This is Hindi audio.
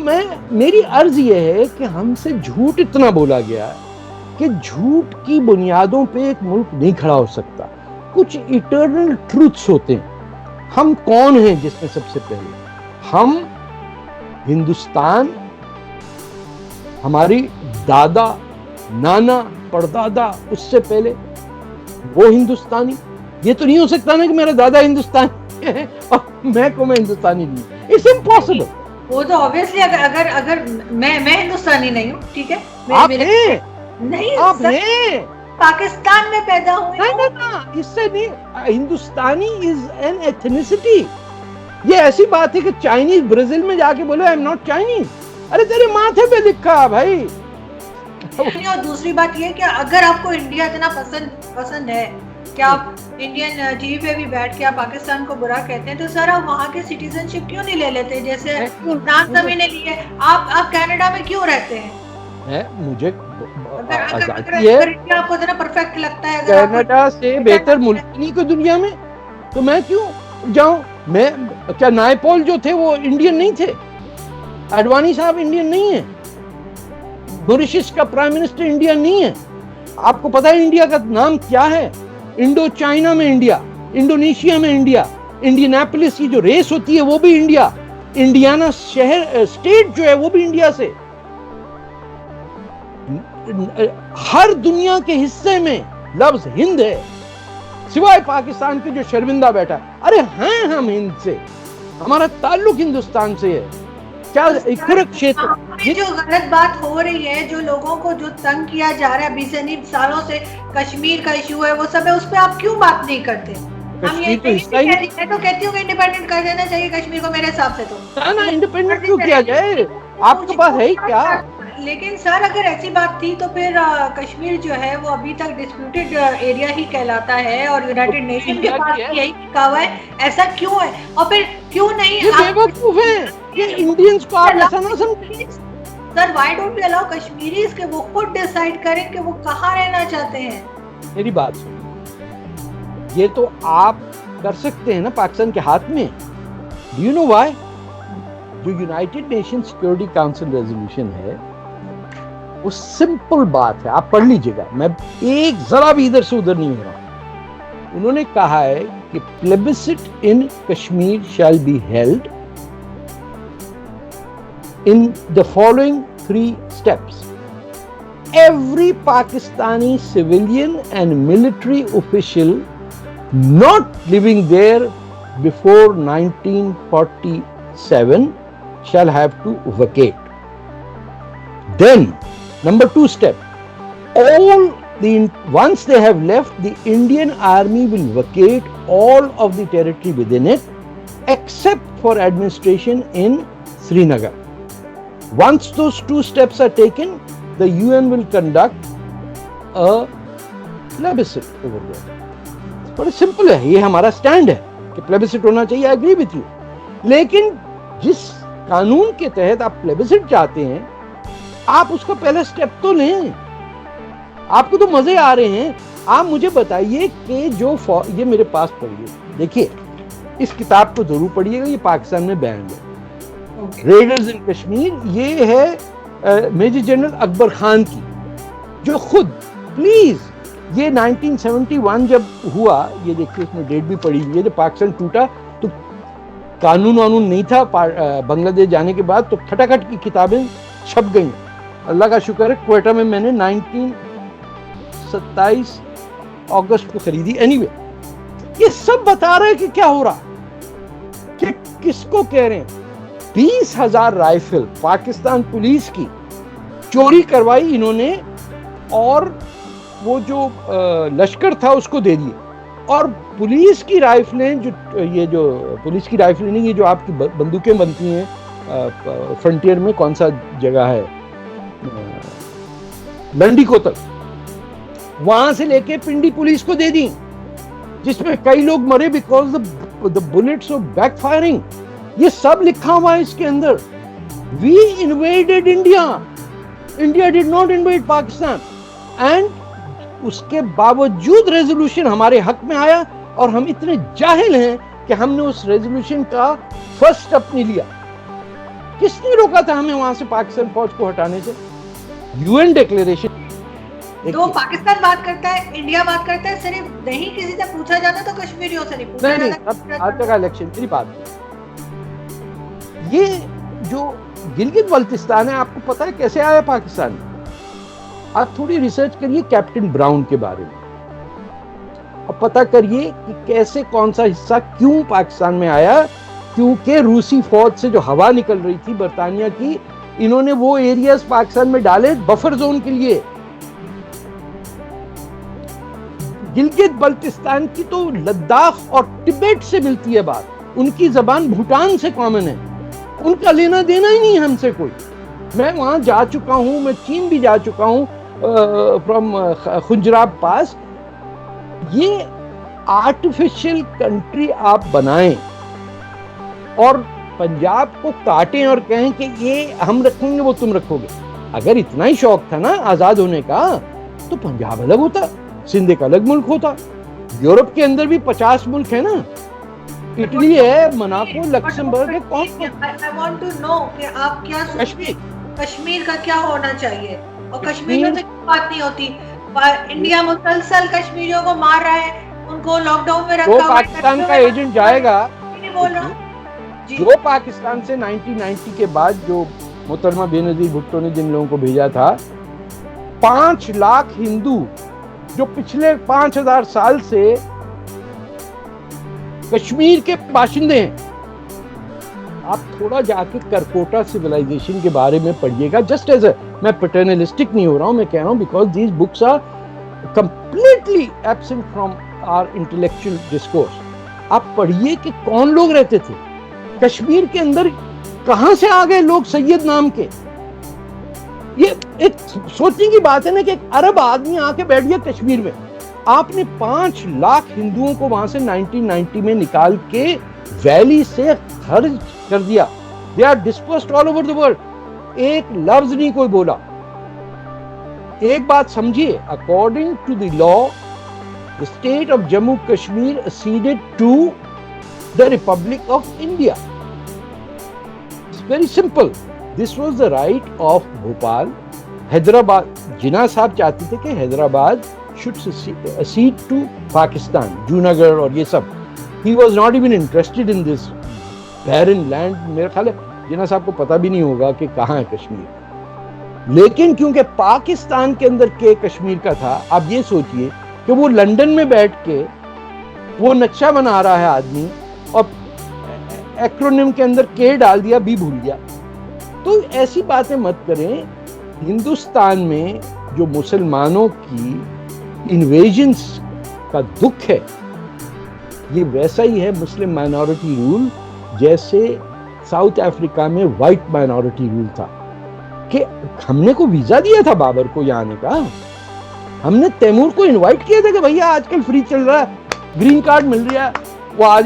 मेरी अर्ज ये है कि हमसे झूठ इतना बोला गया है कि झूठ की बुनियादों पे एक मुल्क नहीं खड़ा हो सकता। कुछ इटर्नल ट्रूथ्स होते हैं। हम कौन हैं जिसमें सबसे पहले हम हिंदुस्तान, हमारी दादा नाना परदादा, उससे पहले वो हिंदुस्तानी। ये तो नहीं हो सकता ना कि मेरा दादा हिंदुस्तानी है और मैं हिंदुस्तानी नहीं। It's impossible. वो तो ऑब्वियसली अगर मैं हिंदुस्तानी नहीं हूँ, ठीक है, आप हैं, नहीं आप हैं, पाकिस्तान में पैदा हुए। ना, इससे नहीं। हिंदुस्तानी इज एन एथनिसिटी। ये ऐसी बात है कि चाइनीज ब्राजील में जाके बोले आई एम नॉट चाइनीज। अरे तेरे माथे पे लिखा भाई। और दूसरी बात ये कि अगर आपको इंडिया इतना पसंद है कि आप इंडियन टीवी पे भी बैठ के आप पाकिस्तान को बुरा कहते हैं, तो सर आप वहाँ के सिटीजनशिप क्यों नहीं ले लेते? जैसे फ्रांस सभी ने ली है, आप कनाडा में क्यों रहते हैं? मुझे अगर इंडिया आपको इतना परफेक्ट लगता है, कनाडा से बेहतर मुल्क नहीं कोई दुनिया में, तो मैं क्यों जाऊं? मैं क्या, नायपॉल जो थे वो इंडियन नहीं थे? आडवाणी साहब इंडियन नहीं है? मॉरिशस का प्राइम मिनिस्टर इंडियन नहीं है? आपको पता है इंडिया का नाम क्या है? इंडो चाइना में इंडिया, इंडोनेशिया में इंडिया, इंडियनापोलिस की जो रेस होती है वो भी इंडिया, इंडियाना शहर स्टेट जो है वो भी इंडिया से। हर दुनिया के हिस्से में लफ्ज हिंद है, सिवाय पाकिस्तान के जो शर्मिंदा बैठा है। अरे हैं हम हिंद से, हमारा ताल्लुक हिंदुस्तान से है। क्या कुरुक्षेत्र जो गलत बात हो रही है, जो लोगों को जो तंग किया जा रहा है 20 सालों से, कश्मीर का इशू है, वो सब है, उस पर आप क्यों बात नहीं करते? हम ये तो कहती हूँ कि इंडिपेंडेंट कर देना चाहिए कश्मीर को, मेरे हिसाब से तो ना इंडिपेंडेंट क्यों किया जाए? आपके पास है ही क्या? लेकिन सर अगर ऐसी बात थी तो फिर कश्मीर जो है वो अभी तक डिस्प्यूटेड एरिया ही कहलाता है और यूनाइटेड नेशन के पास यही लिखा हुआ है। ऐसा क्यों है? और फिर क्यों नहीं? ये बेवकूफ है, ये इंडियंस को आप ऐसा ना समझिए। Sir why don't we allow Kashmiris के वो खुद डिसाइड करें कि वो कहाँ रहना चाहते हैं? मेरी बात सुनो, ये तो आप कर सकते हैं ना पाकिस्तान के हाथ में। Do you know why? जो United Nation Security Council resolution है वो सिंपल बात है, आप पढ़ लीजिएगा, मैं एक जरा भी इधर से उधर नहीं हो रहा। उन्होंने कहा है कि plebiscite in Kashmir shall be held in the following 3 steps. Every Pakistani civilian and military official not living there before 1947 shall have to vacate. Then, number 2 step, once they have left, the Indian army will vacate all of the territory within it except for administration in Srinagar. Once those 2 steps are taken, the UN will conduct a plebiscite over there. बड़ा सिंपल है, ये हमारा स्टैंड है कि प्लेबिसिट होना चाहिए। I agree with you. लेकिन जिस कानून के तहत आप प्लेबिसिट चाहते हैं, आप उसका पहला स्टेप तो लें। आपको तो मजे आ रहे हैं। आप मुझे बताइए कि जो ये मेरे पास पढ़िए, देखिए इस किताब को जरूर पढ़िएगा, ये पाकिस्तान में बैन है, रेडर्स इन कश्मीर। ये है मेजर जनरल अकबर खान की, जो खुद, प्लीज, ये 1971 जब हुआ, ये देखिए इसमें डेट भी पड़ी हुई है, जब पाकिस्तान टूटा तो कानून वानून नहीं था बांग्लादेश जाने के बाद, तो खटाखट की किताबें छप गई। अल्लाह का शुक्र है क्वेटा में मैंने 27 अगस्त को खरीदी। एनीवे, ये सब बता रहे हैं कि क्या हो रहा, कि किसको कह रहे हैं। 20,000 राइफल पाकिस्तान पुलिस की चोरी करवाई इन्होंने, और वो जो लश्कर था उसको दे दिए। और पुलिस की राइफलें, जो पुलिस की राइफलें नहीं, ये जो आपकी बंदूकें बनती हैं फ्रंटियर में, कौन सा जगह है, लंडी कोतल, वहां से लेके पिंडी पुलिस को दे दी, जिसमें कई लोग मरे because the bullets of backfiring. ये सब लिखा हुआ है इसके अंदर। We invaded India, India did not invade Pakistan, and उसके बावजूद रेजोल्यूशन हमारे हक में आया, और हम इतने जाहिल हैं कि हमने उस रेजोल्यूशन का फर्स्ट स्टेप नहीं लिया। किसने रोका था हमें वहां से पाकिस्तान फौज को हटाने से? UN declaration. तो पाकिस्तान बात करता है, इंडिया बात करता है, सिर्फ नहीं किसी से पूछा जाता तो कश्मीरियों से नहीं पूछा नहीं, जाता। आज तक इलेक्शन की बात। ये जो गिलगित बल्तिस्तान है, आपको पता है कैसे आया पाकिस्तान में? आप थोड़ी रिसर्च करिए कैप्टन ब्राउन के बारे में, अब पता करिए कि कैसे कौन सा हिस्सा क्यों पाकिस्तान में आया। क्योंकि रूसी फौज से जो हवा निकल रही थी बरतानिया की, इन्होंने वो एरियाज पाकिस्तान में डाले बफर जोन के लिए। गिलगित बल्तिस्तान की तो लद्दाख और तिब्बत से मिलती है बात, उनकी जबान भूटान से कॉमन है, उनका लेना देना ही नहीं हमसे कोई। मैं वहां जा चुका हूं, मैं चीन भी जा चुका हूं फ्रॉम खुंजराब पास। ये आर्टिफिशियल कंट्री आप बनाएं और पंजाब को काटें और कहें कि ये हम रखेंगे वो तुम रखोगे। अगर इतना ही शौक था ना आजाद होने का, तो पंजाब अलग होता, सिंध एक अलग मुल्क होता। यूरोप के अंदर भी 50 मुल्क है ना, इटली है, मोनाको, लक्समबर्ग है। कौन आई वांट टू नो कि आप क्या सोचते हैं कश्मीर का क्या होना चाहिए, और कश्मीरियों से क्यों बात नहीं होती? इंडिया मुसलसल कश्मीरियों को मार रहा है, उनको लॉकडाउन में रखा हुआ है। तो पाकिस्तान का एजेंट जाएगा, नहीं बोल रहा जो पाकिस्तान से 1990 के बाद जो मोहतरमा बेनजीर भुट्टो ने जिन लोगों को भेजा था, 5 लाख हिंदू जो पिछले 5000 साल से कश्मीर के बाशिंदे हैं। आप थोड़ा जाके करकोटा सिविलाइजेशन के बारे में पढ़िएगा। जस्ट एज मैं पैटर्नलिस्टिक नहीं हो रहा हूं, मैं कह रहा हूं because these books are completely absent from our intellectual discourse. आप पढ़िए कि कौन लोग रहते थे कश्मीर के अंदर, कहां से आ गए लोग सैयद नाम के। ये एक सोचने की बात है ना कि एक अरब आदमी आके बैठ गया कश्मीर में। आपने 5 लाख हिंदुओं को वहां से 1990 में निकाल के वैली से खर्च कर दिया। They are dispersed all over the world. एक लफ्ज नहीं कोई बोला। एक बात समझिए, according to the law the state of Jammu Kashmir acceded to the Republic of India. It's very simple. This was the right of Bhopal. Hyderabad, Jinnah साहब चाहते थे कि Hyderabad should accede to Pakistan, Junagadh और ये सब। He was not even interested in this barren land। मेरा ख्याल है जिन्ना साहब को पता भी नहीं होगा कि कहाँ है कश्मीर। लेकिन क्योंकि पाकिस्तान के अंदर के कश्मीर का था, आप ये सोचिए कि वो लंदन में बैठ के वो नक्शा बना रहा है आदमी, और एक्रोनिम के अंदर के डाल दिया, बी भूल गया। तो ऐसी बातें मत करें। हिंदुस्तान में जो मुसलमानों की इन्वेजन्स का दुख है, ये वैसा ही है मुस्लिम माइनॉरिटी रूल जैसे साउथ अफ्रीका में वाइट माइनॉरिटी रूल था। कि हमने को वीजा दिया था बाबर को यहाँ आने का, हमने तैमूर को इनवाइट किया था कि भैया आजकल फ्री चल रहा है, ग्रीन कार्ड मिल रहा है, वो आज